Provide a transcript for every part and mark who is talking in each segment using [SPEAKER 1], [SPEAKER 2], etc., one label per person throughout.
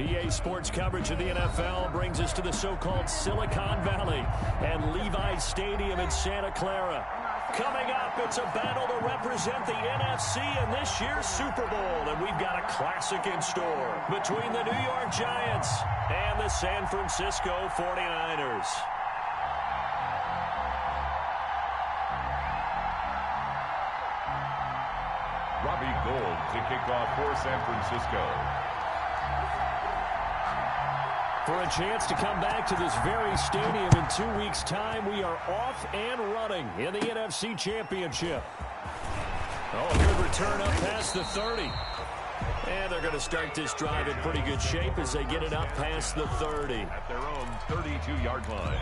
[SPEAKER 1] EA Sports coverage of the NFL brings us to the so-called Silicon Valley and Levi's Stadium in Santa Clara. Coming up, it's a battle to represent the NFC in this year's Super Bowl, and we've got a classic in store between the New York Giants and the San Francisco 49ers.
[SPEAKER 2] Robbie Gould to kick off for San Francisco.
[SPEAKER 1] For a chance to come back to this very stadium in 2 weeks' time, we are off and running in the NFC Championship. Oh, good return up past the 30. And they're going to start this drive in pretty good shape as they get it up past the 30.
[SPEAKER 2] At their own 32-yard line.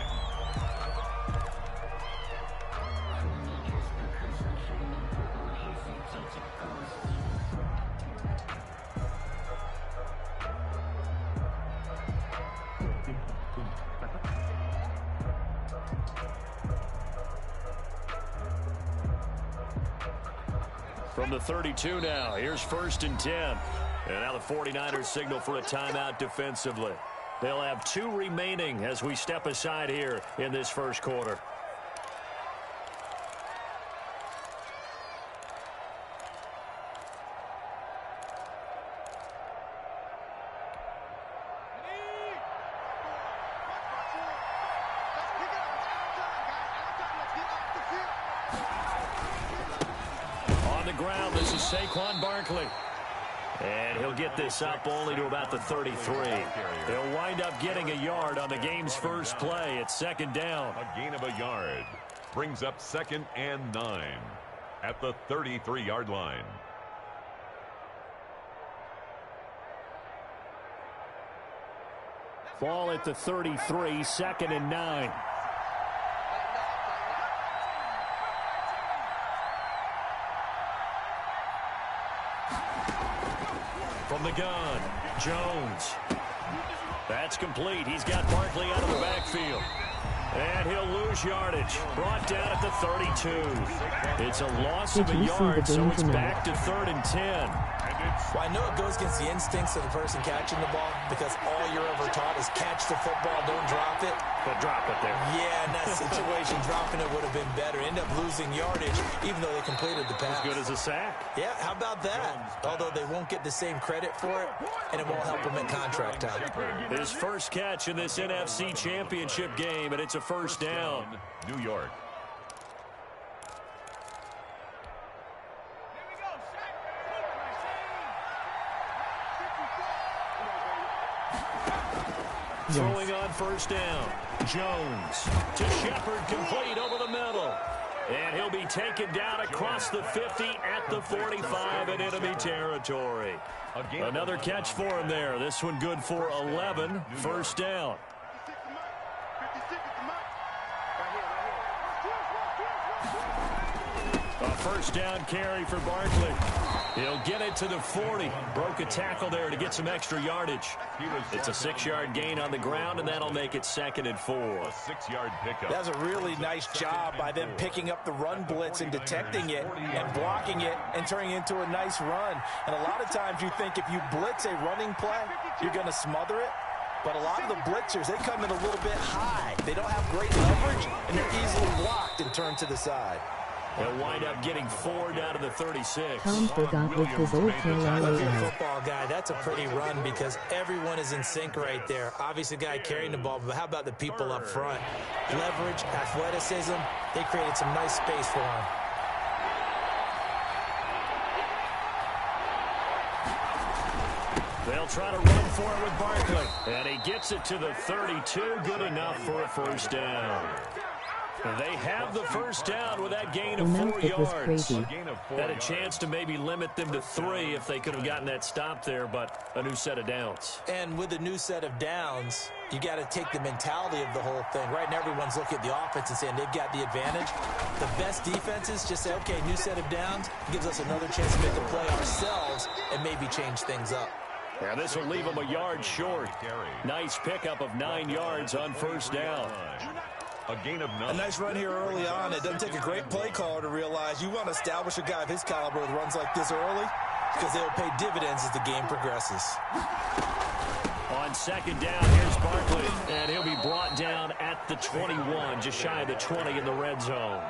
[SPEAKER 1] From the 32 now, here's 1st and 10. And now the 49ers signal for a timeout defensively. They'll have 2 remaining as we step aside here in this first quarter. And he'll get this up only to about the 33. They'll wind up getting a yard on the game's first play. It's 2nd down.
[SPEAKER 2] A gain of a yard brings up 2nd and 9 at the 33-yard line.
[SPEAKER 1] Ball at the 33, 2nd and 9. From the gun, Jones. That's complete. He's got Barkley out of the backfield. And he'll lose yardage. Brought down at the 32. It's a loss of a yard, so it's back to 3rd and 10.
[SPEAKER 3] Well, I know it goes against the instincts of the person catching the ball because all you're ever taught is catch the football, don't drop it.
[SPEAKER 1] But drop it there.
[SPEAKER 3] Yeah, in that situation, dropping it would have been better. End up losing yardage, even though they completed the pass.
[SPEAKER 1] As good as a sack.
[SPEAKER 3] Yeah, how about that? Although they won't get the same credit for it, and it won't help them in contract time.
[SPEAKER 1] His first catch in this NFC Championship game, and it's a 1st down.
[SPEAKER 2] New York.
[SPEAKER 1] Throwing on 1st down. Jones to Shepard, complete over the middle. And he'll be taken down across the 50 at the 45 in enemy territory. Another catch for him there. This one good for 11. 1st down. A 1st down carry for Barkley. He'll get it to the 40. Broke a tackle there to get some extra yardage. It's a 6-yard gain on the ground, and that'll make it 2nd and 4.
[SPEAKER 2] A 6-yard pickup.
[SPEAKER 4] That's a really nice job by them picking up the run blitz and detecting it and blocking it and turning it into a nice run. And a lot of times you think if you blitz a running play, you're going to smother it. But a lot of the blitzers, they come in a little bit high. They don't have great leverage, and they're easily blocked and turned to the side.
[SPEAKER 1] They'll wind up getting 4 down to the 36.
[SPEAKER 5] Tom forgot with his old Carolina
[SPEAKER 3] If you're a football guy, that's a pretty run because everyone is in sync right there. Obviously, the guy carrying the ball, but how about the people up front? Leverage, athleticism, they created some nice space for him.
[SPEAKER 1] They'll try to run for it with Barkley. And he gets it to the 32. Good enough for a 1st down. They have the 1st down with that gain of 4 yards. Had a chance to maybe limit them to 3 if they could have gotten that stop there, but a new set of downs.
[SPEAKER 3] And with a new set of downs, you got to take the mentality of the whole thing. Right now, everyone's looking at the offense and saying they've got the advantage. The best defenses just say, okay, new set of downs gives us another chance to make a play ourselves and maybe change things up.
[SPEAKER 1] Yeah, this will leave them a yard short. Nice pickup of 9 yards on 1st down.
[SPEAKER 2] A gain of 9.
[SPEAKER 4] A nice run here early on. It doesn't take a great play caller to realize you want to establish a guy of his caliber with runs like this early because they'll pay dividends as the game progresses.
[SPEAKER 1] on second down. Here's Barkley, and he'll be brought down at the 21, just shy of the 20 in the red zone.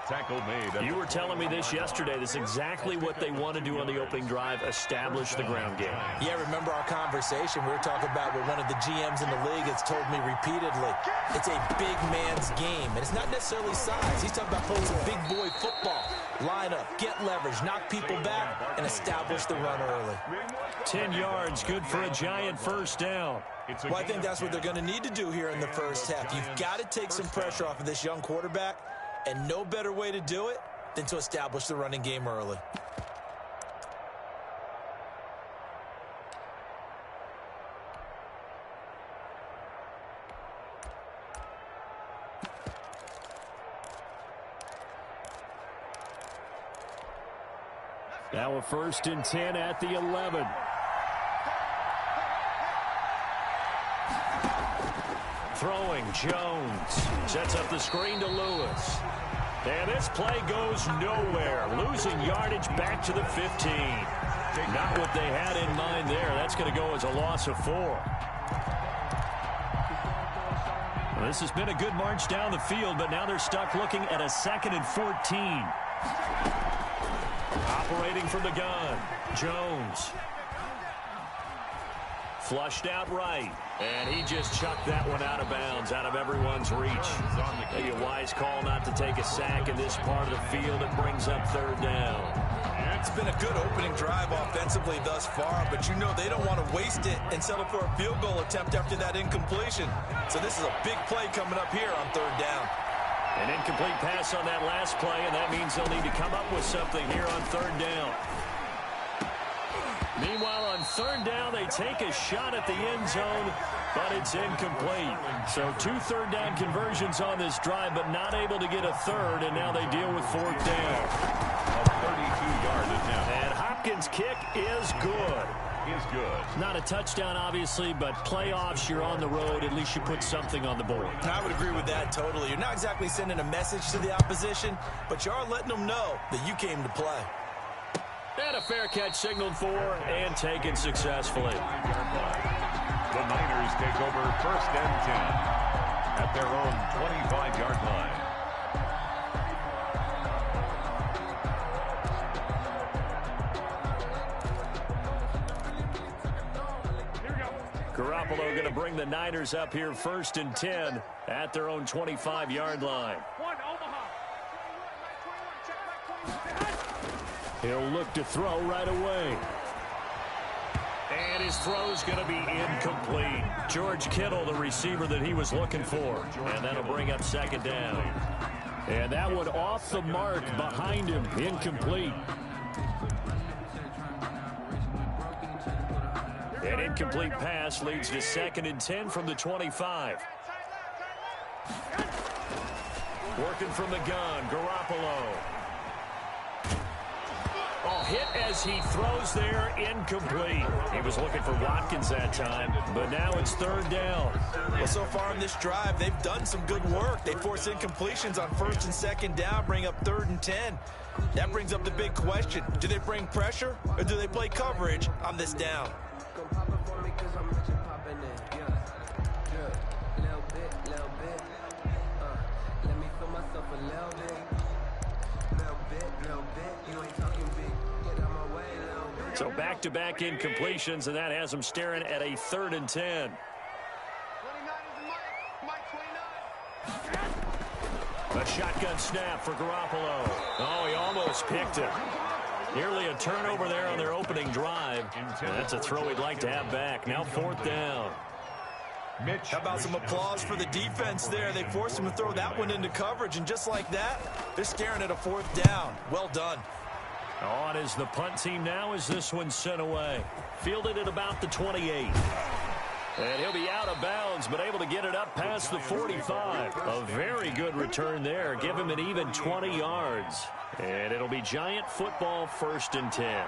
[SPEAKER 2] Tackle made.
[SPEAKER 1] You were telling me this yesterday. This is exactly what they want to do on the opening drive, establish the ground game.
[SPEAKER 3] Yeah, remember our conversation? We were talking about what one of the GMs in the league has told me repeatedly. It's a big man's game, and it's not necessarily size. He's talking about playing some big boy football. Line up, get leverage, knock people back, and establish the run early.
[SPEAKER 1] 10 yards, good for a giant first down.
[SPEAKER 3] Well, I think that's what they're going to need to do here in the first half. You've got to take some pressure off of this young quarterback, and no better way to do it than to establish the running game early.
[SPEAKER 1] Now a 1st and 10 at the 11. Throwing, Jones sets up the screen to Lewis. And this play goes nowhere. Losing yardage back to the 15. Not what they had in mind there. That's going to go as a loss of 4. Well, this has been a good march down the field, but now they're stuck looking at a 2nd and 14. Operating from the gun, Jones. Flushed out right, and he just chucked that one out of bounds, out of everyone's reach. Maybe a wise call not to take a sack in this part of the field. It brings up 3rd down.
[SPEAKER 4] It's been a good opening drive offensively thus far, but you know they don't want to waste it and settle for a field goal attempt after that incompletion. So this is a big play coming up here on 3rd down.
[SPEAKER 1] An incomplete pass on that last play, and that means they'll need to come up with something here on 3rd down. Meanwhile, on 3rd down, they take a shot at the end zone, but it's incomplete. So 2 3rd-down conversions on this drive, but not able to get a 3rd, and now they deal with 4th down.
[SPEAKER 2] A 32-yard attempt.
[SPEAKER 1] And Hopkins' kick is good.
[SPEAKER 2] Is good.
[SPEAKER 1] Not a touchdown, obviously, but playoffs, you're on the road. At least you put something on the board.
[SPEAKER 4] I would agree with that totally. You're not exactly sending a message to the opposition, but you are letting them know that you came to play.
[SPEAKER 1] And a fair catch signaled for and taken successfully.
[SPEAKER 2] The Niners take over 1st and 10 at their own 25-yard line.
[SPEAKER 1] Garoppolo going to bring the Niners up here 1st and 10 at their own 25-yard line. He'll look to throw right away. And his throw's going to be incomplete. George Kittle, the receiver that he was looking for. And that'll bring up 2nd down. And that one off the mark behind him, incomplete. An incomplete pass leads to 2nd and 10 from the 25. Working from the gun, Garoppolo. Oh, hit as he throws there, incomplete. He was looking for Watkins that time, but now it's 3rd down.
[SPEAKER 4] Well, so far in this drive, they've done some good work. They force incompletions on 1st and 2nd down, bring up 3rd and 10. That brings up the big question. Do they bring pressure, or do they play coverage on this down?
[SPEAKER 1] So back-to-back incompletions, and that has them staring at a 3rd and 10. A shotgun snap for Garoppolo. Oh, he almost picked it. Nearly a turnover there on their opening drive. And that's a throw he'd like to have back. Now 4th down.
[SPEAKER 4] How about some applause for the defense there? They forced him to throw that one into coverage, and just like that, they're staring at a 4th down. Well done.
[SPEAKER 1] On is the punt team now as this one's sent away. Fielded at about the 28. And he'll be out of bounds, but able to get it up past the 45. A very good return there. Give him an even 20 yards. And it'll be Giant football 1st and 10.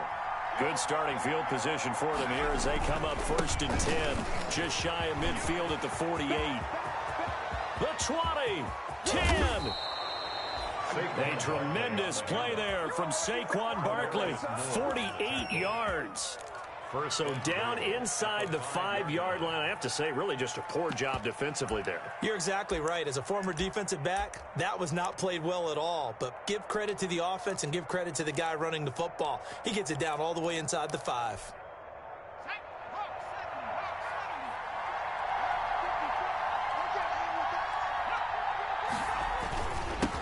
[SPEAKER 1] Good starting field position for them here as they come up 1st and 10. Just shy of midfield at the 48. The 20. 10. A tremendous play there from Saquon Barkley. 48 yards.
[SPEAKER 2] first.
[SPEAKER 1] So down inside the 5-yard line. I have to say, really just a poor job defensively there.
[SPEAKER 3] You're exactly right. As a former defensive back, that was not played well at all. But give credit to the offense and give credit to the guy running the football. He gets it down all the way inside the 5.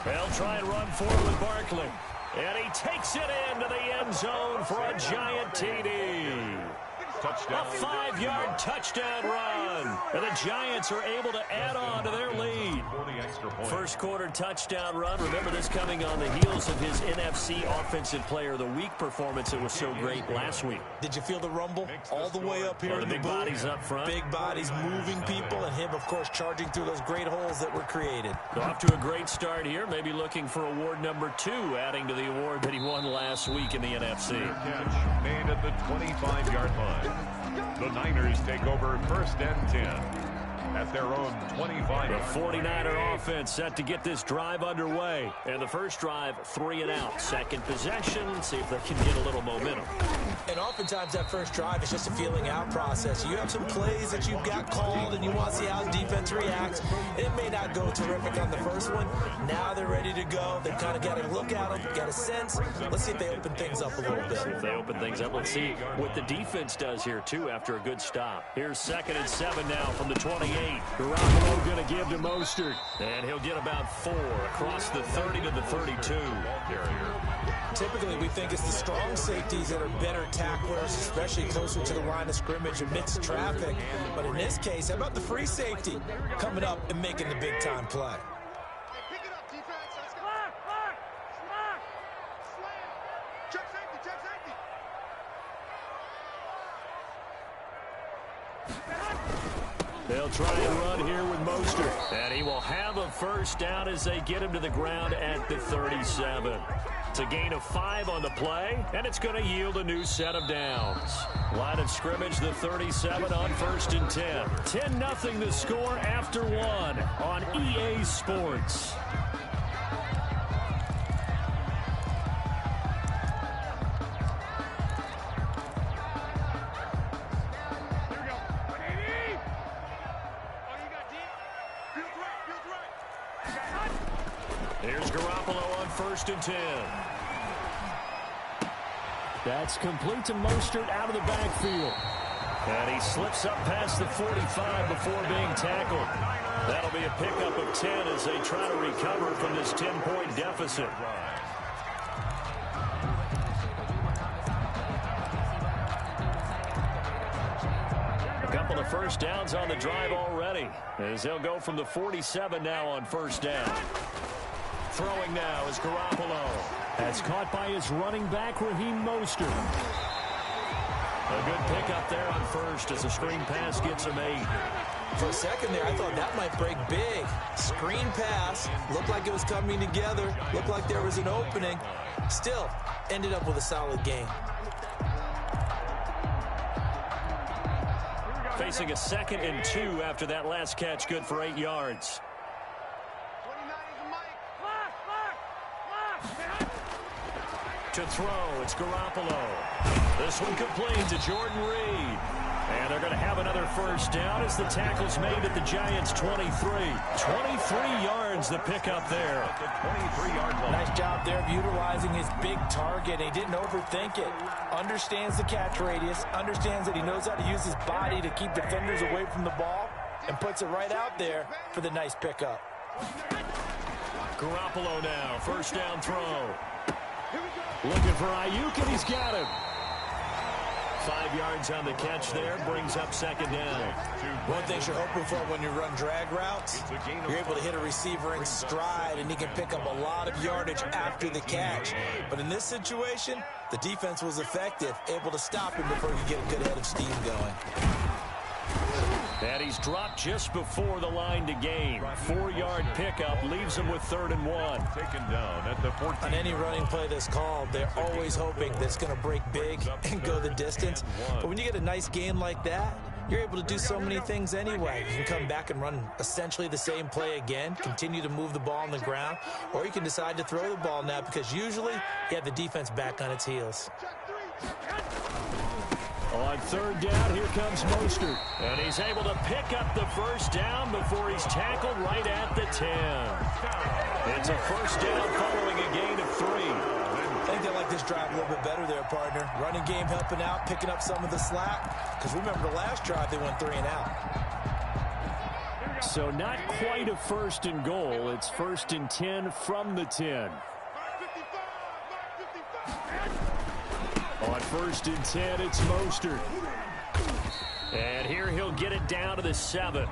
[SPEAKER 1] They'll try and run forward with Barkley. And he takes it into the end zone for a giant TD.
[SPEAKER 2] Touchdown.
[SPEAKER 1] A 5-yard touchdown run. And the Giants are able to add on to their lead. First quarter touchdown run. Remember this coming on the heels of his NFC Offensive Player of the Week performance. It was so great last week.
[SPEAKER 3] Did you feel the rumble all the way up here?
[SPEAKER 1] The big bodies up front.
[SPEAKER 3] Big bodies moving people, and him, of course, charging through those great holes that were created.
[SPEAKER 1] So off to a great start here. Maybe looking for award number 2, adding to the award that he won last week in the NFC.
[SPEAKER 2] Catch made at the 25-yard line. The Niners take over first and 10 at their own 25.
[SPEAKER 1] The 49er offense set to get this drive underway. And the first drive, 3 and out. Second possession, see if they can get a little momentum.
[SPEAKER 3] And oftentimes that first drive is just a feeling out process. You have some plays that you've got called and you want to see how the defense reacts. It may not go terrific on the first one. Now they're ready to go. They've kind of got to look at them, got a sense. Let's see if they open things up a little bit.
[SPEAKER 1] If they open things up, let's see what the defense does here, too, after a good stop. Here's 2nd and 7 now from the 28. Garoppolo going to give to Mostert. And he'll get about 4 across the 30 to the 32.
[SPEAKER 3] Typically, we think it's the strong safeties that are better tacklers, especially closer to the line of scrimmage amidst traffic. But in this case, how about the free safety coming up and making the big-time play?
[SPEAKER 6] Pick it up, defense. Let's go. Slack. Check safety.
[SPEAKER 1] They'll try and run here with Mostert. And he will have a first down as they get him to the ground at the 37. It's a gain of 5 on the play, and it's going to yield a new set of downs. Line of scrimmage, the 37 on 1st and 10. 10-0 the score after 1 on EA Sports. Here's Garoppolo on 1st and 10. That's complete to Mostert out of the backfield. And he slips up past the 45 before being tackled. That'll be a pickup of 10 as they try to recover from this 10-point deficit. A couple of first downs on the drive already, as they'll go from the 47 now on 1st down. Throwing now is Garoppolo. That's caught by his running back, Raheem Mostert. A good pickup there on 1st as the screen pass gets him 8.
[SPEAKER 3] For a second there, I thought that might break big. Screen pass, looked like it was coming together, looked like there was an opening. Still, ended up with a solid game.
[SPEAKER 1] Facing a 2nd and 2 after that last catch, good for 8 yards. To throw, it's Garoppolo. This one complete to Jordan Reed. And they're going to have another first down as the tackle's made at the Giants' 23. 23 yards the pickup there.
[SPEAKER 2] At the 23-yard line.
[SPEAKER 4] Nice job there of utilizing his big target. He didn't overthink it. Understands the catch radius. Understands that he knows how to use his body to keep defenders away from the ball. And puts it right out there for the nice pickup.
[SPEAKER 1] Garoppolo now, first down throw. Looking for Ayuk, and he's got him. 5 yards on the catch there, brings up 2nd down.
[SPEAKER 3] One thing you're hoping for when you run drag routes, you're able to hit a receiver in stride, and he can pick up a lot of yardage after the catch. But in this situation, the defense was effective, able to stop him before he could get a good head of steam going.
[SPEAKER 1] And he's dropped just before the line to gain. 4-yard pickup leaves him with 3rd and 1.
[SPEAKER 2] Taken down at the 14.
[SPEAKER 3] On any running play that's called, they're always hoping that it's going to break big and go the distance. But when you get a nice game like that, you're able to do so many things anyway. You can come back and run essentially the same play again, continue to move the ball on the ground, or you can decide to throw the ball now because usually you have the defense back on its heels.
[SPEAKER 1] On third down, here comes Mostert. And he's able to pick up the first down before he's tackled right at the 10. It's a first down following a gain of 3.
[SPEAKER 3] I think they like this drive a little bit better there, partner. Running game helping out, picking up some of the slack. Because remember the last drive, they went 3 and out.
[SPEAKER 1] So not quite a first and goal. It's first and 10 from the 10. On first and 10, it's Mostert. And here he'll get it down to the 7.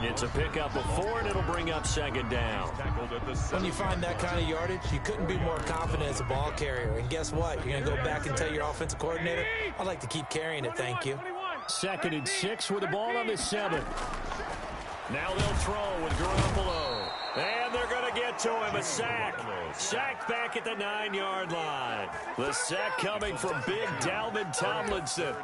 [SPEAKER 1] It's a pickup of 4, and it'll bring up second down.
[SPEAKER 3] When you find that kind of yardage, you couldn't be more confident as a ball carrier. And guess what? You're going to go back and tell your offensive coordinator, I'd like to keep carrying it, thank you.
[SPEAKER 1] Second and 6 with the ball on the 7. Now they'll throw with Garoppolo. And they're going to get to him. A sack. Sacked back at the 9-yard line. The sack coming from big Dalvin Tomlinson.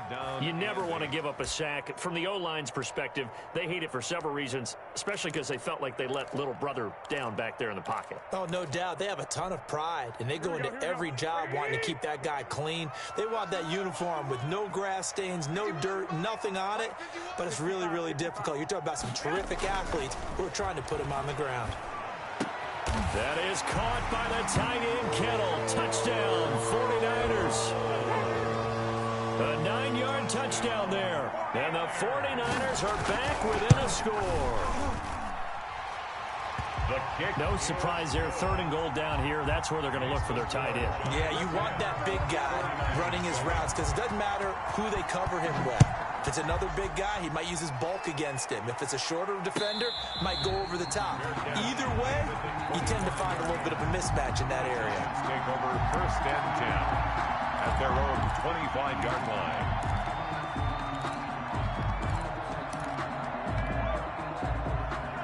[SPEAKER 1] You never want to give up a sack. From the O-line's perspective, they hate it for several reasons, especially because they felt like they let little brother down back there in the pocket.
[SPEAKER 3] Oh, no doubt. They have a ton of pride, and they go into every job wanting to keep that guy clean. They want that uniform with no grass stains, no dirt, nothing on it, but it's really, really difficult. You're talking about some terrific athletes who are trying to put him on the ground.
[SPEAKER 1] That is caught by the tight end, Kittle. Touchdown, 49ers. A 9-yard touchdown there. And the 49ers are back within a score. No surprise there. Third and goal down here. That's where they're going to look for their tight end.
[SPEAKER 3] Yeah, you want that big guy running his routes because it doesn't matter who they cover him with. If it's another big guy, he might use his bulk against him. If it's a shorter defender, might go over the top. Either way, you tend to find a little bit of a mismatch in that area.
[SPEAKER 2] Take over first and 10 at their own 25-yard line.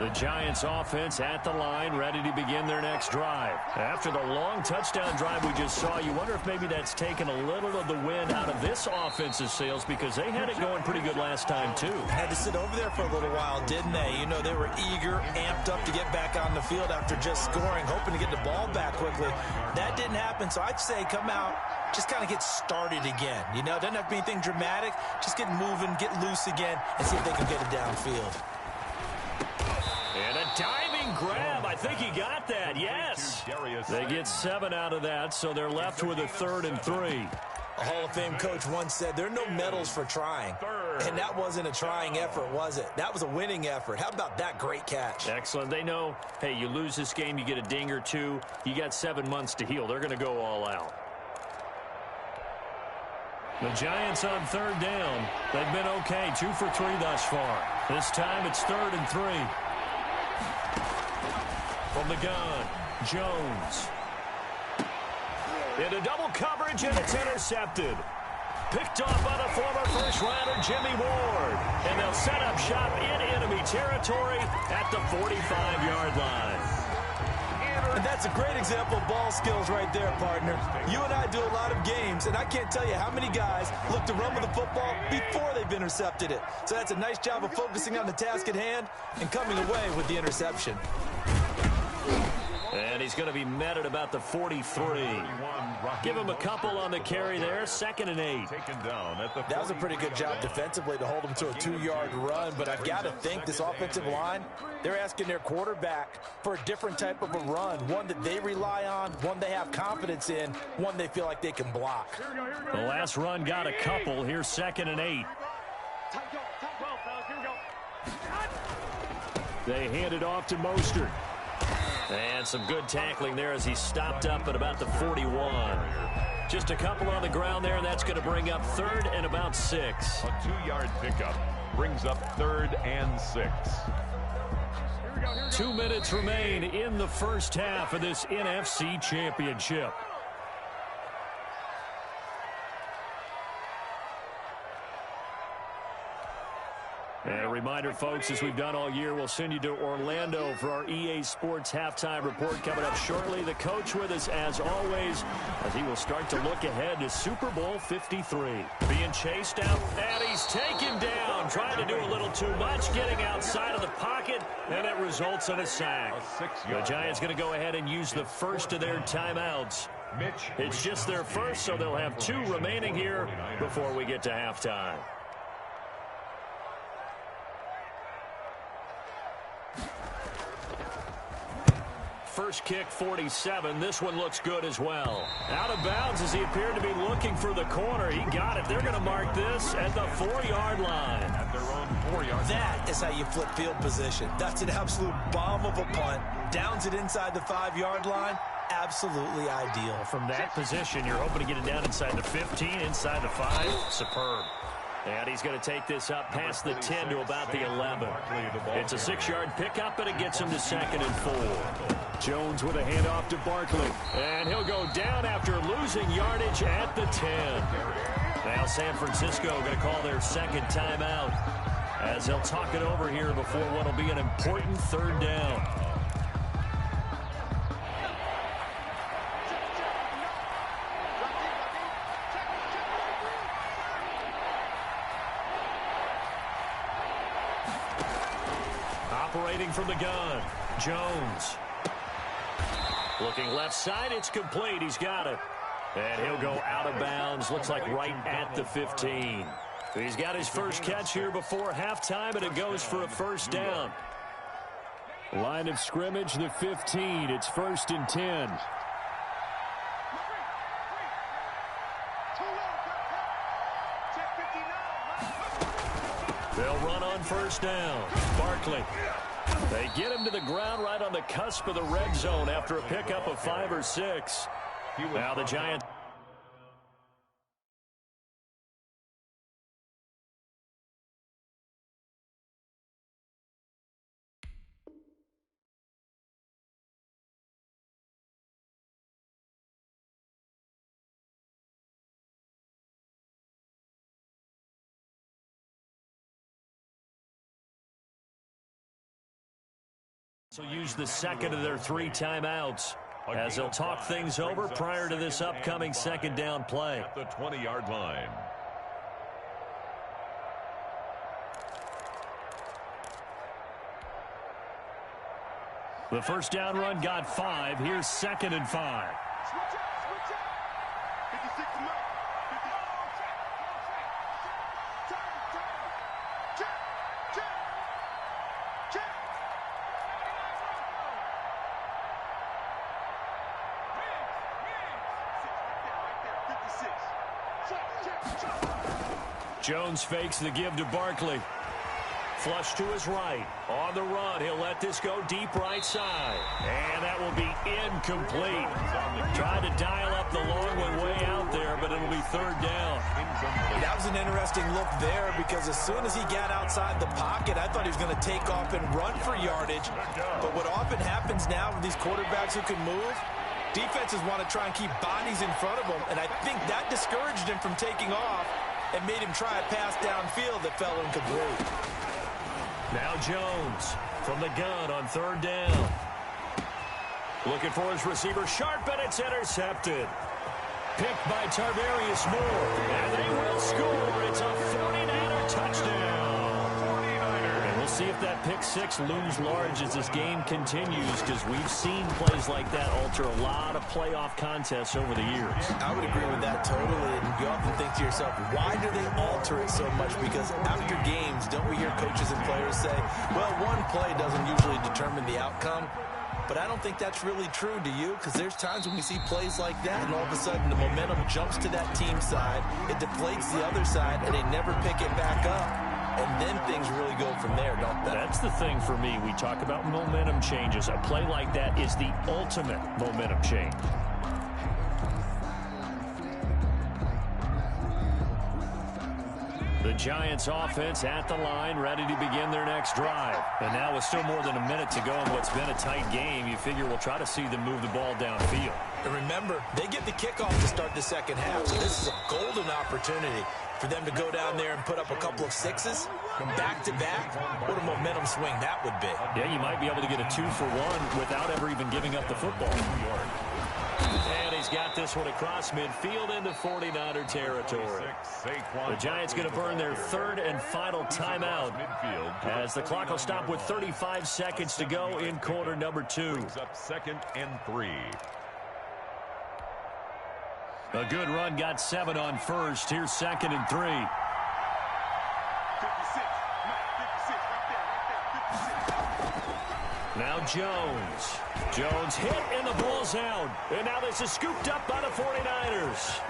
[SPEAKER 1] The Giants offense at the line, ready to begin their next drive. After the long touchdown drive we just saw, you wonder if maybe that's taken a little of the wind out of this offense's sails because they had it going pretty good last time, too.
[SPEAKER 3] Had to sit over there for a little while, didn't they? You know, they were eager, amped up to get back on the field after just scoring, hoping to get the ball back quickly. That didn't happen, so I'd say come out, just kind of get started again. You know, doesn't have to be anything dramatic. Just get moving, get loose again, and see if they can get it downfield.
[SPEAKER 1] And a diving grab. I think he got that. Yes. They get 7 out of that, so they're left with a 3rd and 3.
[SPEAKER 3] A Hall of Fame coach once said, there are no medals for trying. And that wasn't a trying effort, was it? That was a winning effort. How about that great catch?
[SPEAKER 1] Excellent. They know, hey, you lose this game, you get a ding or two. You got 7 months to heal. They're going to go all out. The Giants on 3rd down. They've been okay. 2 for 3 thus far. This time it's 3rd and 3. From the gun, Jones. Into double coverage, and it's intercepted. Picked off by the former first-rounder Jimmy Ward. And they'll set up shop in enemy territory at the 45-yard line.
[SPEAKER 3] And that's a great example of ball skills right there, partner. You and I do a lot of games, and I can't tell you how many guys look to run with the football before they've intercepted it. So that's a nice job of focusing on the task at hand and coming away with the interception.
[SPEAKER 1] And he's going to be met at about the 43. Give him a couple on the carry there. 2nd and 8.
[SPEAKER 3] That was a pretty good job defensively to hold him to a 2-yard run, but I've got to think this offensive line, they're asking their quarterback for a different type of a run, one that they rely on, one they have confidence in, one they feel like they can block.
[SPEAKER 1] The last run got a couple. Here's 2nd and 8. They hand it off to Mostert. And some good tackling there as he stopped up at about the 41. Just a couple on the ground there, and that's going to bring up 3rd and about 6.
[SPEAKER 2] A 2-yard pickup brings up 3rd and 6.
[SPEAKER 1] 2 minutes remain in the first half of this NFC Championship. And a reminder, folks, as we've done all year, we'll send you to Orlando for our EA Sports halftime report coming up shortly. The coach with us, as always, as he will start to look ahead to Super Bowl 53. Being chased out, and he's taken down, trying to do a little too much, getting outside of the pocket, and it results in a sack. The Giants going to go ahead and use the first of their timeouts. It's just their first, so they'll have 2 remaining here before we get to halftime. First kick, 47. This one looks good as well. Out of bounds as he appeared to be looking for the corner. He got it. They're going to mark this at the 4-yard line.
[SPEAKER 2] At their own 4-yard.
[SPEAKER 4] That is how you flip field position. That's an absolute bomb of a punt. Downs it inside the 5-yard line. Absolutely ideal.
[SPEAKER 1] From that position, you're hoping to get it down inside the 15, inside the 5. Superb. And he's going to take this up past the 10 to about the 11. It's a 6-yard pickup, and it gets him to 2nd and 4. Jones with a handoff to Barkley. And he'll go down after losing yardage at the 10. Now San Francisco going to call their 2nd timeout as they'll talk it over here before what will be an important 3rd down. Operating from the gun, Jones. Looking left side, it's complete. He's got it. And he'll go out of bounds. Looks like right at the 15. He's got his first catch here before halftime, and it goes for a 1st down. Line of scrimmage, the 15. It's 1st and 10. They'll run on 1st down. Barkley. They get him to the ground right on the cusp of the red zone after a pickup of 5 or 6. Now the Giants. So use the 2nd of their 3 timeouts as they'll talk things over prior to this upcoming 2nd down play.
[SPEAKER 2] At the 20-yard line.
[SPEAKER 1] The 1st down run got 5. Here's 2nd and 5.
[SPEAKER 6] Switch out. 56 to Mike.
[SPEAKER 1] Jones fakes the give to Barkley. Flush to his right. On the run, he'll let this go deep right side. And that will be incomplete. Tried to dial up the long one way out there, but it'll be 3rd down.
[SPEAKER 4] That was an interesting look there because as soon as he got outside the pocket, I thought he was going to take off and run for yardage. But what often happens now with these quarterbacks who can move, defenses want to try and keep bodies in front of them, and I think that discouraged him from taking off and made him try a pass downfield that fell incomplete.
[SPEAKER 1] Now Jones from the gun on 3rd down. Looking for his receiver, Sharp, and it's intercepted. Picked by Tarvarius Moore, and they will score. It's a 49er touchdown. And we'll see if that pick 6 looms large as this game continues, because we've seen plays like that alter a lot of playoff contests over the years.
[SPEAKER 4] I would agree with that totally, and you often think to yourself, why do they alter it so much? Because after games, don't we hear coaches and players say, well, one play doesn't usually determine the outcome? But I don't think that's really true, do you? Because there's times when we see plays like that, and all of a sudden the momentum jumps to that team side, it deflates the other side, and they never pick it back up. And then things really go from there, don't they?
[SPEAKER 1] That's the thing for me. We talk about momentum changes. A play like that is the ultimate momentum change. The Giants offense at the line, ready to begin their next drive. And now with still more than a minute to go in what's been a tight game, you figure we'll try to see them move the ball downfield.
[SPEAKER 4] And remember, they get the kickoff to start the 2nd half, so this is a golden opportunity for them to go down there and put up a couple of 6s back-to-back. What a momentum swing that would be.
[SPEAKER 1] Yeah, you might be able to get a 2-for-1 without ever even giving up the football. And he's got this one across midfield into 49er territory. The Giants going to burn their 3rd and final timeout as the clock will stop with 35 seconds to go in quarter number 2.
[SPEAKER 2] Up 2nd and 3.
[SPEAKER 1] A good run, got 7 on first. Here's 2nd and 3.
[SPEAKER 6] 56. Matt, 56. Right there. 56.
[SPEAKER 1] Now Jones. Jones hit and the ball's out. And now this is scooped up by the 49ers.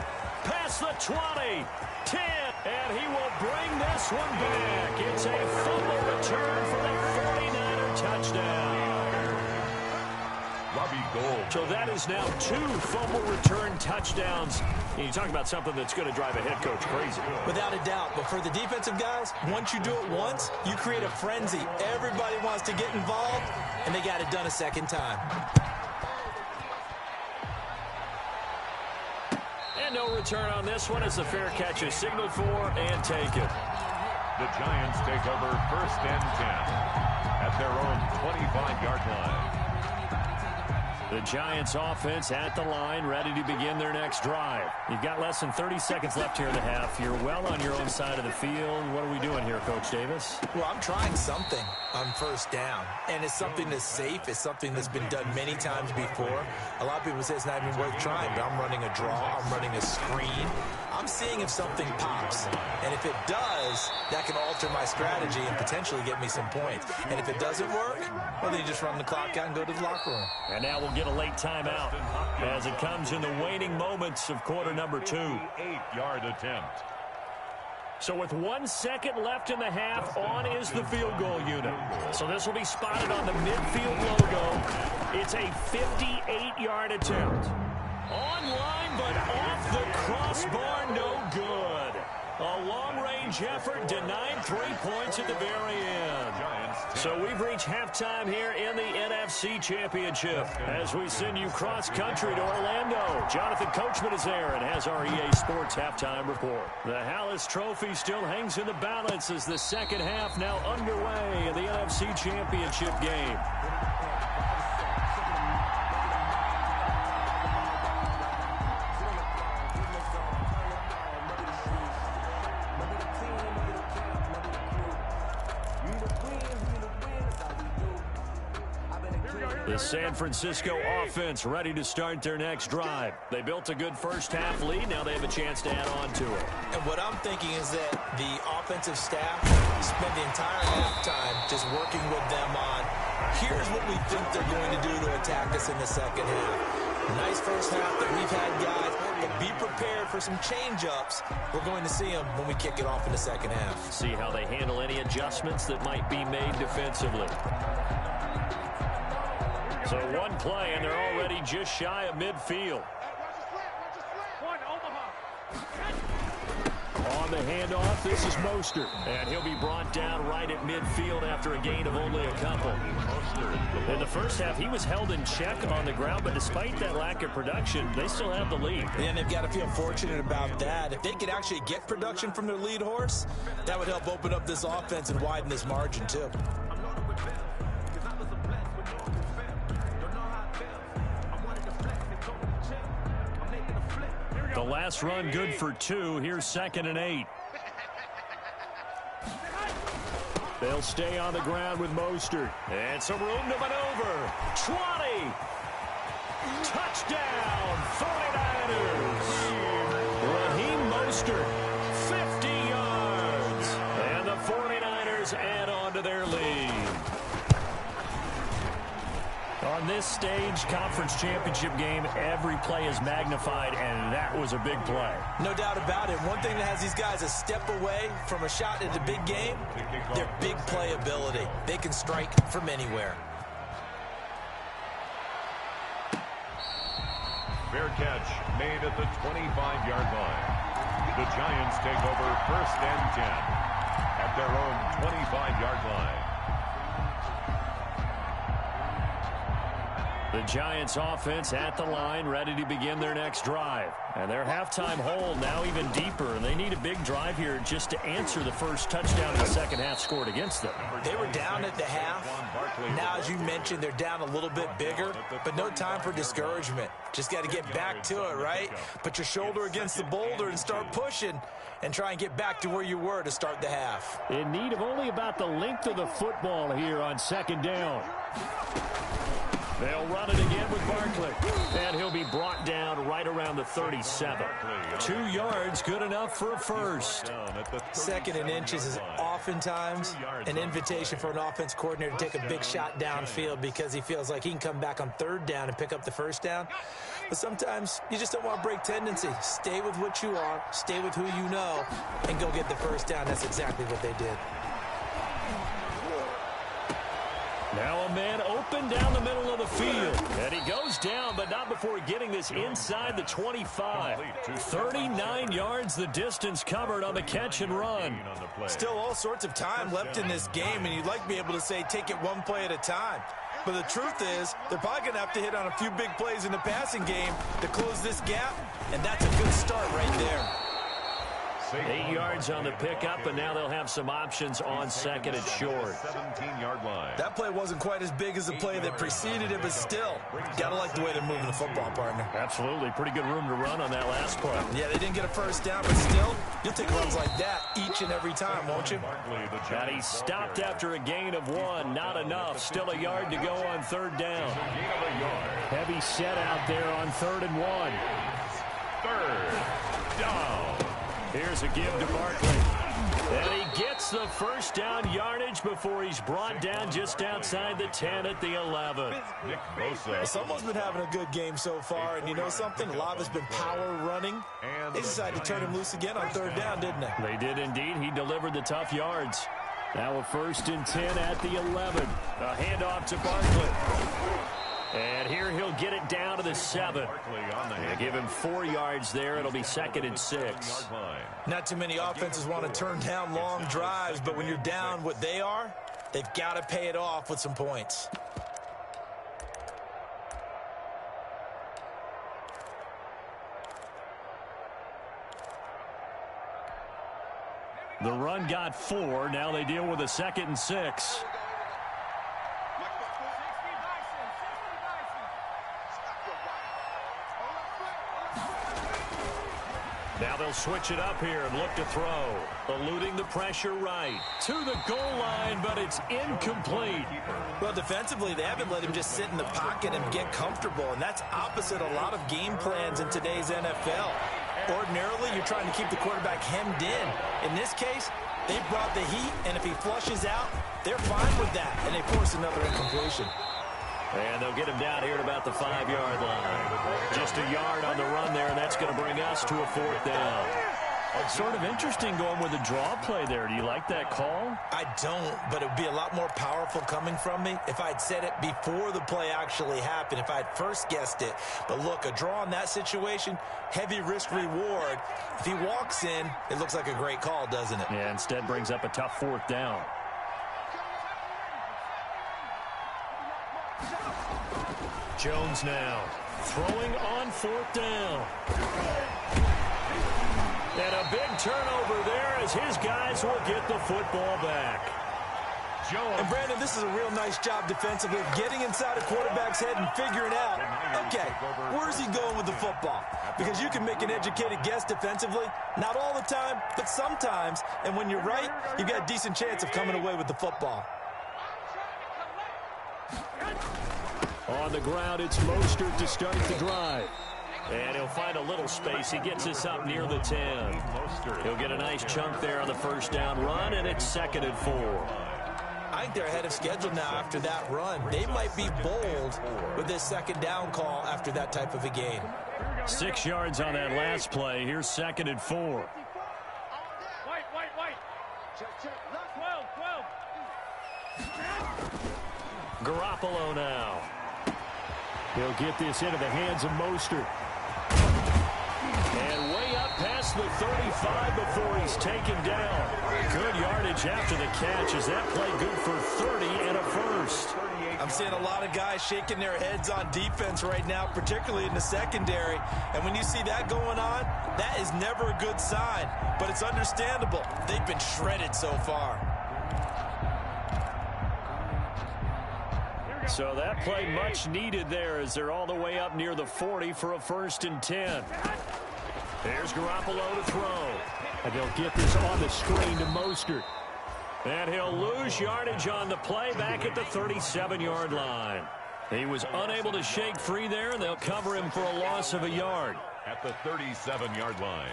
[SPEAKER 1] Past the 20. 10. And he will bring this one back. It's a fumble return for the 49er touchdown.
[SPEAKER 2] Robbie Gould.
[SPEAKER 1] So that is now 2 fumble return touchdowns. And you talk about something that's going to drive a head coach crazy.
[SPEAKER 3] Without a doubt. But for the defensive guys, once you do it once, you create a frenzy. Everybody wants to get involved, and they got it done a second time.
[SPEAKER 1] And no return on this one as the fair catch is signaled for and taken.
[SPEAKER 2] The Giants take over 1st and 10 at their own 25-yard line.
[SPEAKER 1] The Giants offense at the line, ready to begin their next drive. You've got less than 30 seconds left here in the half. You're well on your own side of the field. What are we doing here, Coach Davis?
[SPEAKER 3] Well, I'm trying something on 1st down, and it's something that's safe. It's something that's been done many times before. A lot of people say it's not even worth trying, but I'm running a draw. I'm running a screen. I'm seeing if something pops, and if it does, that can alter my strategy and potentially get me some points. And if it doesn't work, well, then you just run the clock out and go to the locker room.
[SPEAKER 1] And now we'll get a late timeout as it comes in the waning moments of quarter number 2.
[SPEAKER 2] 8-yard attempt.
[SPEAKER 1] So with 1 second left in the half, on is the field goal unit. So this will be spotted on the midfield logo. It's a 58-yard attempt. Online, but off the crossbar, no good. A long-range effort denied 3 points at the very end. So we've reached halftime here in the NFC Championship as we send you cross-country to Orlando. Jonathan Coachman is there and has our EA Sports halftime report. The Hallis Trophy still hangs in the balance as the second half now underway in the NFC Championship game. The San Francisco offense ready to start their next drive. They built a good first half lead. Now they have a chance to add on to it.
[SPEAKER 3] And what I'm thinking is that the offensive staff spent the entire halftime just working with them on, here's what we think they're going to do to attack us in the second half. Nice first half that we've had, guys, but be prepared for some change-ups. We're going to see them when we kick it off in the second half.
[SPEAKER 1] See how they handle any adjustments that might be made defensively. So one play, and they're already just shy of midfield. On the handoff, this is Mostert. And he'll be brought down right at midfield after a gain of only a couple. In the first half, he was held in check on the ground, but despite that lack of production, they still have the lead.
[SPEAKER 3] And they've got to feel fortunate about that. If they could actually get production from their lead horse, that would help open up this offense and widen this margin, too.
[SPEAKER 1] The last run good for 2. Here's 2nd and 8. They'll stay on the ground with Mostert. And some room to maneuver. 20. Touchdown, 49ers. Raheem Mostert, 50 yards. And the 49ers add on to their lead. On this stage, conference championship game, every play is magnified, and that was a big play.
[SPEAKER 3] No doubt about it. One thing that has these guys a step away from a shot at the big game, their big play ability. They can strike from anywhere.
[SPEAKER 2] Fair catch made at the 25-yard line. The Giants take over 1st and 10 at their own 25-yard line.
[SPEAKER 1] The Giants offense at the line, ready to begin their next drive. And their halftime hole now even deeper. And they need a big drive here just to answer the first touchdown in the second half scored against them.
[SPEAKER 3] They were down at the half. Now, as you mentioned, they're down a little bit bigger, but no time for discouragement. Just got to get back to it, right? Put your shoulder against the boulder and start pushing and try and get back to where you were to start the half.
[SPEAKER 1] In need of only about the length of the football here on 2nd down. They'll run it again with Barkley. And he'll be brought down right around the 37. 2 yards, good enough for a first.
[SPEAKER 3] Second and inches is oftentimes an invitation for an offense coordinator to take a big shot downfield because he feels like he can come back on third down and pick up the first down. But sometimes you just don't want to break tendency. Stay with what you are, stay with who you know, and go get the first down. That's exactly what they did.
[SPEAKER 1] Now a man open down the middle of the field. And he goes down, but not before getting this inside the 25. 39 yards the distance covered on the catch and run.
[SPEAKER 4] Still all sorts of time left in this game, and you'd like to be able to say take it one play at a time. But the truth is, they're probably going to have to hit on a few big plays in the passing game to close this gap, and that's a good start right there.
[SPEAKER 1] 8 yards on the pickup, and now they'll have some options on second and short.
[SPEAKER 2] 17-yard line.
[SPEAKER 4] That play wasn't quite as big as the play that preceded it, but still, got to like the way they're moving the football, partner.
[SPEAKER 1] Absolutely. Pretty good room to run on that last play.
[SPEAKER 4] Yeah, they didn't get a first down, but still, you'll take runs like that each and every time, won't you?
[SPEAKER 1] And he stopped after a gain of 1. Not enough. Still a yard to go on third down. Heavy set out there on 3rd and 1.
[SPEAKER 2] Third down.
[SPEAKER 1] Here's a give to Barkley. And he gets the first down yardage before he's brought down just outside the 10 at the 11.
[SPEAKER 2] Nick Bosa.
[SPEAKER 4] Someone's been having a good game so far, and you know something? A lot has been power running. They decided to turn him loose again on third down, didn't they?
[SPEAKER 1] They did indeed. He delivered the tough yards. Now a 1st and 10 at the 11. A handoff to Barkley. And here he'll get it down to the 7. They give him 4 yards there. It'll be 2nd and 6.
[SPEAKER 4] Not too many offenses want to turn down long drives, but when you're down what they are, they've got to pay it off with some points.
[SPEAKER 1] The run got 4. Now they deal with a 2nd and 6. Now they'll switch it up here and look to throw. Eluding the pressure right. To the goal line, but it's incomplete.
[SPEAKER 4] Well, defensively, they haven't let him just sit in the pocket and get comfortable, and that's opposite a lot of game plans in today's NFL. Ordinarily, you're trying to keep the quarterback hemmed in. In this case, they brought the heat, and if he flushes out, they're fine with that, and they force another incompletion.
[SPEAKER 1] And they'll get him down here at about the 5-yard line. Just a yard on the run there, and that's going to bring us to a 4th down. It's sort of interesting going with a draw play there. Do you like that call?
[SPEAKER 4] I don't, but it would be a lot more powerful coming from me if I'd said it before the play actually happened, if I'd first guessed it. But look, a draw in that situation, heavy risk reward. If he walks in, it looks like a great call, doesn't it?
[SPEAKER 1] Yeah, instead brings up a tough 4th down. Jones now throwing on 4th down. And a big turnover there as his guys will get the football back.
[SPEAKER 4] And, Brandon, this is a real nice job defensively of getting inside a quarterback's head and figuring out, okay, where's he going with the football? Because you can make an educated guess defensively, not all the time, but sometimes. And when you're right, you've got a decent chance of coming away with the football.
[SPEAKER 1] On the ground, it's Mostert to start the drive. And he'll find a little space. He gets us up near the 10. He'll get a nice chunk there on the first down run, and it's 2nd and 4.
[SPEAKER 4] I think they're ahead of schedule now after that run. They might be bold with this 2nd down call after that type of a game.
[SPEAKER 1] 6 yards on that last play. Here's 2nd and 4. Garoppolo now. He'll get this into the hands of Mostert. And way up past the 35 before he's taken down. Good yardage after the catch. Is that play good for 30 and a first?
[SPEAKER 4] I'm seeing a lot of guys shaking their heads on defense right now, particularly in the secondary. And when you see that going on, that is never a good sign. But it's understandable. They've been shredded so far.
[SPEAKER 1] So that play much needed there as they're all the way up near the 40 for a 1st and 10. There's Garoppolo to throw. And they'll get this on the screen to Mostert. And he'll lose yardage on the play back at the 37-yard line. He was unable to shake free there, and they'll cover him for a loss of a yard.
[SPEAKER 2] At the 37-yard line.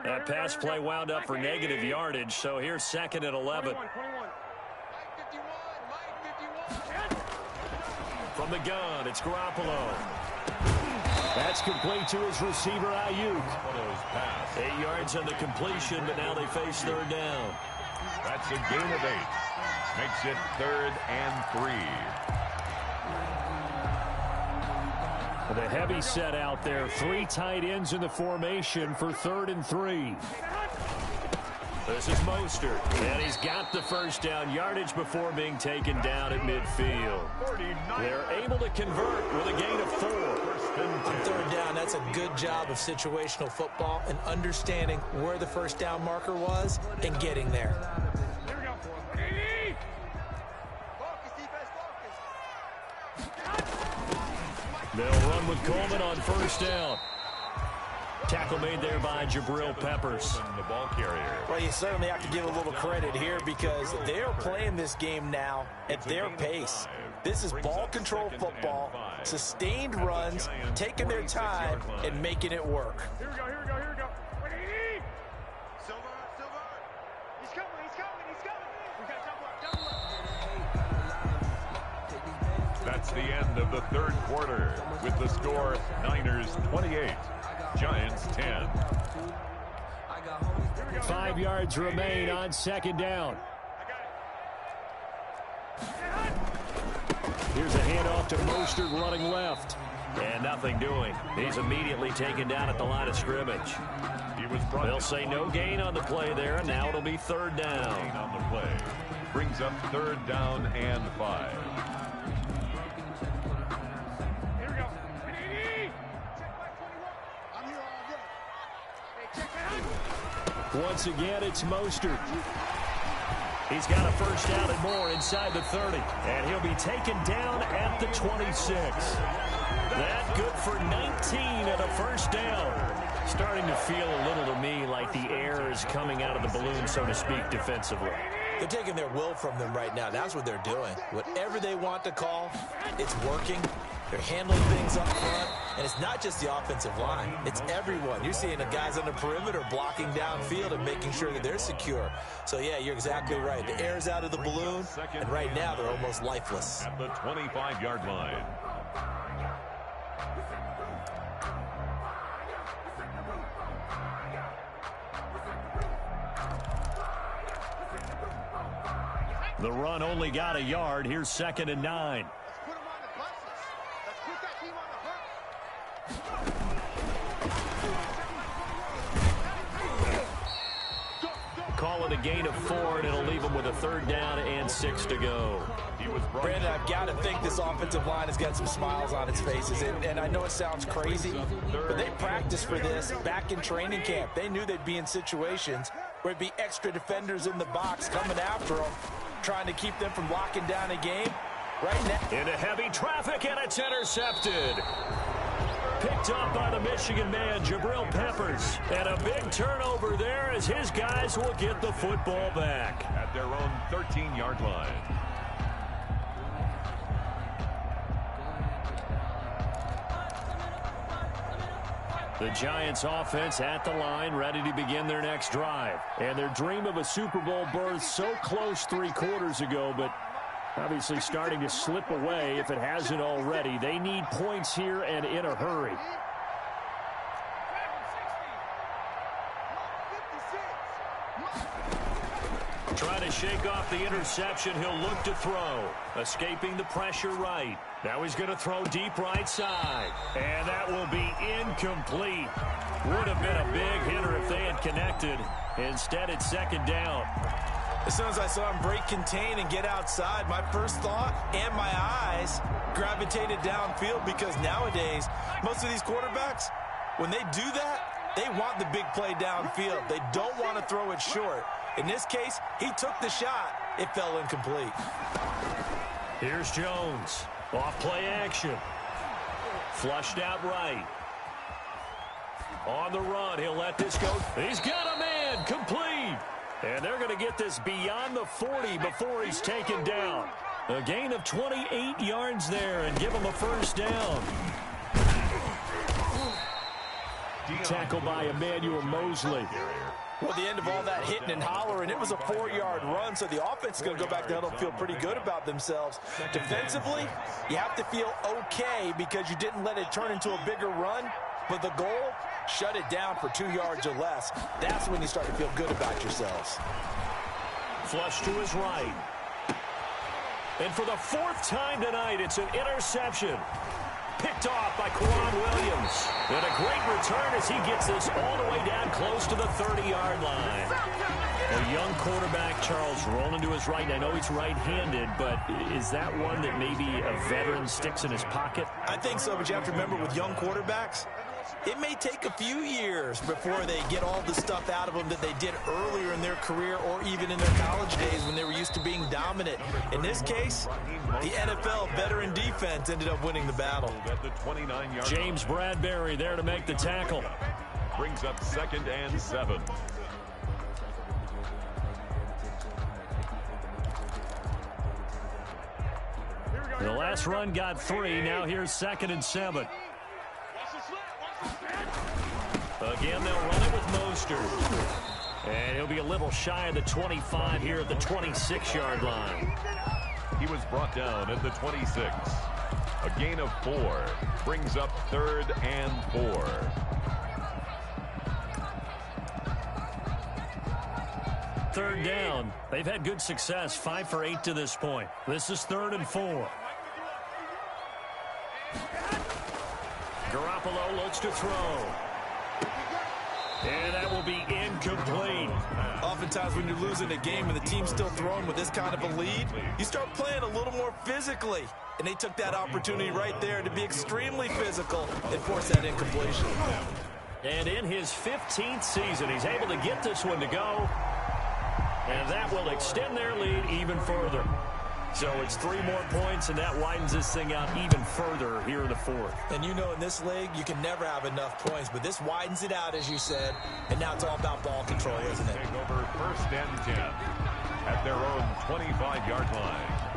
[SPEAKER 1] That pass play wound up for negative yardage, so here's 2nd and 11. From the gun, it's Garoppolo. That's complete to his receiver, Ayuk. 8 yards on the completion, but now they face 3rd down.
[SPEAKER 2] That's a gain of 8. Makes it 3rd and 3.
[SPEAKER 1] The heavy set out there. 3 tight ends in the formation for 3rd and 3. This is Mostert, and he's got the first down yardage before being taken down at midfield. They're able to convert with a gain of 4.
[SPEAKER 3] On 3rd down, that's a good job of situational football and understanding where the first down marker was and getting there.
[SPEAKER 1] They'll run with Coleman on first down. Tackle made there by Jabril Peppers.
[SPEAKER 2] The ball carrier.
[SPEAKER 4] Well, you certainly have to give a little credit here because they're playing this game now at their pace. This is ball control football, sustained runs, taking their time, and making it work.
[SPEAKER 6] Here we go. Silver. He's coming. We got double up.
[SPEAKER 2] That's the end of the 3rd quarter with the score Niners 28, Giants 10.
[SPEAKER 1] 5 yards remain on 2nd down. Here's a handoff to Mostert running left. And nothing doing. He's immediately taken down at the line of scrimmage. They'll say no gain on the play there, and now it'll be 3rd down.
[SPEAKER 2] On the play. Brings up 3rd down and 5.
[SPEAKER 6] Here we go. I'm here all day. Hey, check that out.
[SPEAKER 1] Once again, it's Mostert. He's got a first down and more inside the 30. And he'll be taken down at the 26. That good for 19 and a first down. Starting to feel a little to me like the air is coming out of the balloon, so to speak, defensively.
[SPEAKER 3] They're taking their will from them right now. That's what they're doing. Whatever they want to call, it's working. They're handling things up front, and it's not just the offensive line. It's everyone. You're seeing the guys on the perimeter blocking downfield and making sure that they're secure. So, yeah, you're exactly right. The air's out of the balloon, and right now they're almost lifeless.
[SPEAKER 2] At the 25-yard line.
[SPEAKER 1] The run only got a yard. Here's 2nd and 9.
[SPEAKER 6] Let's put him on the buses. Let's put that team on the hook.
[SPEAKER 1] Call it a gain of 4, and it'll leave them with a 3rd down and 6 to go.
[SPEAKER 4] Brandon, I've got to think this offensive line has got some smiles on its faces. And I know it sounds crazy, but they practiced for this back in training camp. They knew they'd be in situations where it'd be extra defenders in the box coming after them, trying to keep them from locking down a game. Right now,
[SPEAKER 1] Into heavy traffic, and it's intercepted. Picked up by the Michigan man, Jabril Peppers. And a big turnover there as his guys will get the football back.
[SPEAKER 2] At their own 13-yard line.
[SPEAKER 1] The Giants offense at the line, ready to begin their next drive. And their dream of a Super Bowl berth so close 3 quarters ago, but obviously starting to slip away if it hasn't already. They need points here and in a hurry. Trying to shake off the interception. He'll look to throw. Escaping the pressure right. Now he's going to throw deep right side. And that will be incomplete. Would have been a big hitter if they had connected. Instead, it's 2nd down.
[SPEAKER 4] as soon as I saw him break contain and get outside, my first thought and my eyes gravitated downfield, because nowadays, most of these quarterbacks, when they do that, they want the big play downfield. They don't want to throw it short. In this case, he took the shot. It fell incomplete.
[SPEAKER 1] Here's Jones. Off play action. Flushed out right. On the run, he'll let this go. He's got a man, complete. And they're going to get this beyond the 40 before he's taken down. A gain of 28 yards there and give him a first down. Tackle by Emmanuel Mosley.
[SPEAKER 4] Well, the end of all that hitting and hollering, it was a 4-yard run, so the offense is going to go back down and feel pretty good about themselves. Defensively, you have to feel okay because you didn't let it turn into a bigger run, but the goal, shut it down for 2 yards or less. That's when you start to feel good about yourselves.
[SPEAKER 1] Flush to his right. And for the 4th time tonight, it's an interception. Picked off by Quan Williams. And a great return as he gets this all the way down close to the 30-yard line. A young quarterback, Charles, rolling to his right. I know he's right-handed, but is that one that maybe a veteran sticks in his pocket?
[SPEAKER 4] I think so, but you have to remember with young quarterbacks, it may take a few years before they get all the stuff out of them that they did earlier in their career or even in their college days when they were used to being dominant. In this case, the NFL veteran defense ended up winning the battle.
[SPEAKER 1] James Bradbury there to make the tackle.
[SPEAKER 2] Brings up 2nd and 7.
[SPEAKER 1] The last run got 3. Now here's 2nd and 7. Again, they'll run it with Mostert. And he'll be a little shy of the 25 here at the 26-yard line.
[SPEAKER 2] He was brought down at the 26. A gain of 4. Brings up 3rd and 4.
[SPEAKER 1] Third down. They've had good success, 5 for 8 to this point. This is 3rd and 4. Garoppolo looks to throw. And that will be incomplete.
[SPEAKER 4] Oftentimes when you're losing a game and the team's still throwing with this kind of a lead, you start playing a little more physically. And they took that opportunity right there to be extremely physical and force that incompletion.
[SPEAKER 1] And in his 15th season, he's able to get this one to go. And that will extend their lead even further. So it's 3 more points, and that widens this thing out even further here in the 4th.
[SPEAKER 4] And you know in this league, you can never have enough points, but this widens it out, as you said, and now it's all about ball control, isn't it?
[SPEAKER 2] Take over 1st and 10 at their own 25-yard line.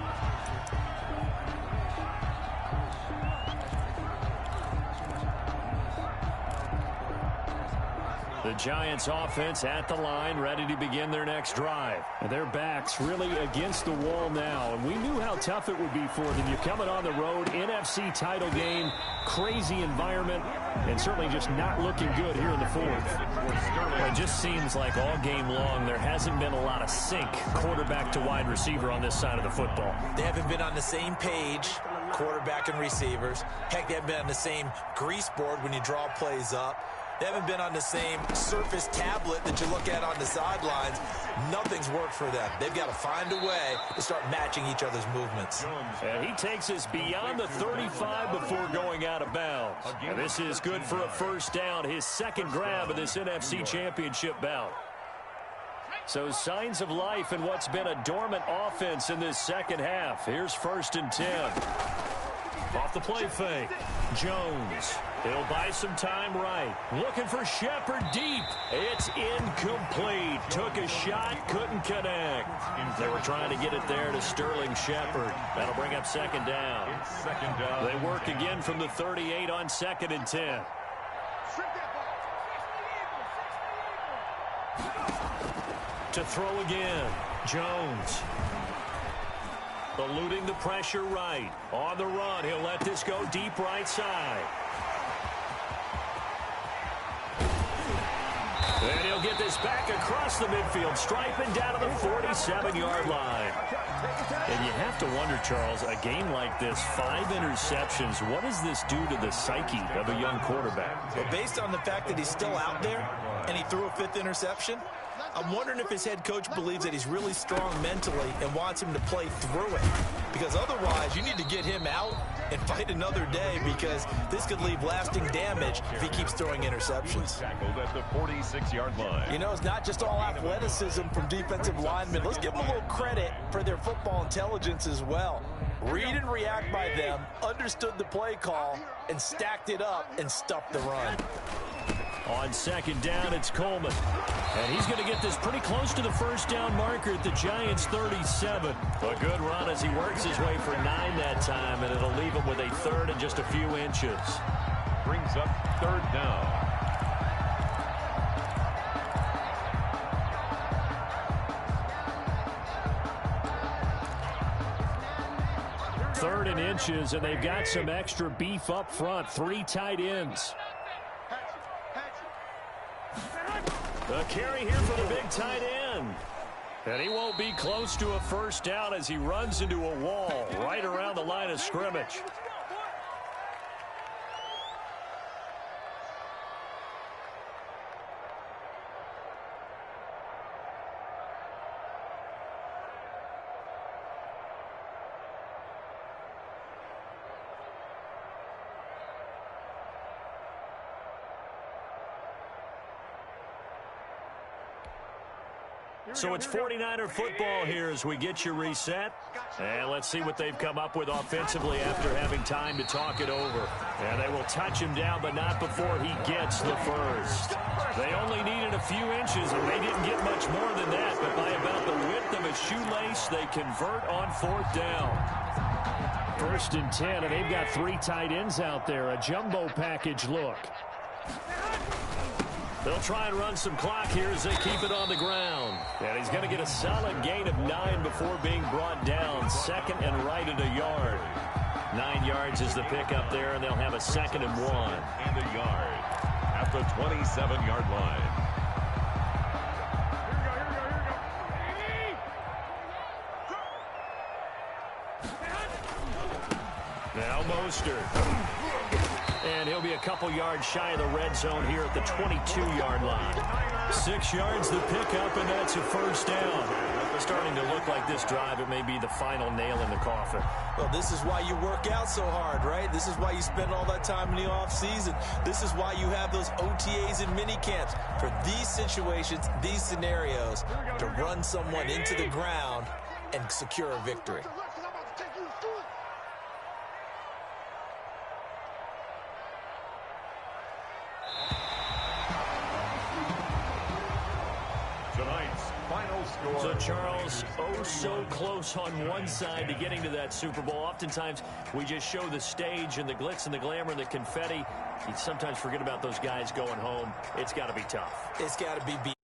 [SPEAKER 1] The Giants offense at the line, ready to begin their next drive. And their backs really against the wall now. And we knew how tough it would be for them. You're coming on the road, NFC title game, crazy environment, and certainly just not looking good here in the 4th. It just seems like all game long there hasn't been a lot of sync quarterback to wide receiver on this side of the football.
[SPEAKER 4] They haven't been on the same page, quarterback and receivers. Heck, they haven't been on the same grease board when you draw plays up. They haven't been on the same surface tablet that you look at on the sidelines. Nothing's worked for them. They've got to find a way to start matching each other's movements.
[SPEAKER 1] And he takes us beyond the 35 before going out of bounds. And this is good for a first down, his 2nd grab of this NFC Championship bout. So signs of life in what's been a dormant offense in this second half. Here's 1st and 10. Off the play fake. Jones. He'll buy some time right. Looking for Shepard deep. It's incomplete. Took a shot, couldn't connect. They were trying to get it there to Sterling Shepard. That'll bring up 2nd down. They work again from the 38 on 2nd and 10. To throw again. Jones. Eluding the pressure right. On the run, he'll let this go deep right side. And he'll get this back across the midfield, striping down to the 47-yard line. And you have to wonder, Charles, a game like this, 5 interceptions, what does this do to the psyche of a young quarterback?
[SPEAKER 4] Well, based on the fact that he's still out there and he threw a 5th interception, I'm wondering if his head coach believes that he's really strong mentally and wants him to play through it. Because otherwise, you need to get him out and fight another day, because this could leave lasting damage if he keeps throwing interceptions.
[SPEAKER 2] Tackled at the 46-yard line.
[SPEAKER 4] You know, it's not just all athleticism from defensive linemen. Let's give them a little credit for their football intelligence as well. Read and react by them, understood the play call, and stacked it up and stuffed the run.
[SPEAKER 1] On second down, it's Coleman. And he's going to get this pretty close to the first down marker at the Giants' 37. A good run as he works his way for 9 that time, and it'll leave him with a third and just a few inches.
[SPEAKER 2] Brings up third down.
[SPEAKER 1] Third and inches, and they've got some extra beef up front. 3 tight ends. A carry here for the big tight end. And he won't be close to a first down as he runs into a wall right around the line of scrimmage. So it's 49er football here as we get you reset. And let's see what they've come up with offensively after having time to talk it over. And they will touch him down, but not before he gets the first. They only needed a few inches, and they didn't get much more than that. But by about the width of a shoelace, they convert on 4th down. 1st and 10, and they've got 3 tight ends out there. A jumbo package look. They'll try and run some clock here as they keep it on the ground. And he's going to get a solid gain of 9 before being brought down. Second and right at a yard. 9 yards is the pickup there, and they'll have a 2nd and 1.
[SPEAKER 2] And a yard at the 27-yard line.
[SPEAKER 1] Now Mostert. And he'll be a couple yards shy of the red zone here at the 22-yard line. 6 yards the pickup, and that's a first down. Starting to look like this drive, it may be the final nail in the coffin.
[SPEAKER 3] Well, this is why you work out so hard, right? This is why you spend all that time in the offseason. This is why you have those OTAs and mini camps. For these situations, these scenarios, to run someone into the ground and secure a victory.
[SPEAKER 1] So, Charles, oh so close on one side to getting to that Super Bowl. Oftentimes, we just show the stage and the glitz and the glamour and the confetti. You sometimes forget about those guys going home. It's got to be tough.
[SPEAKER 3] It's got to be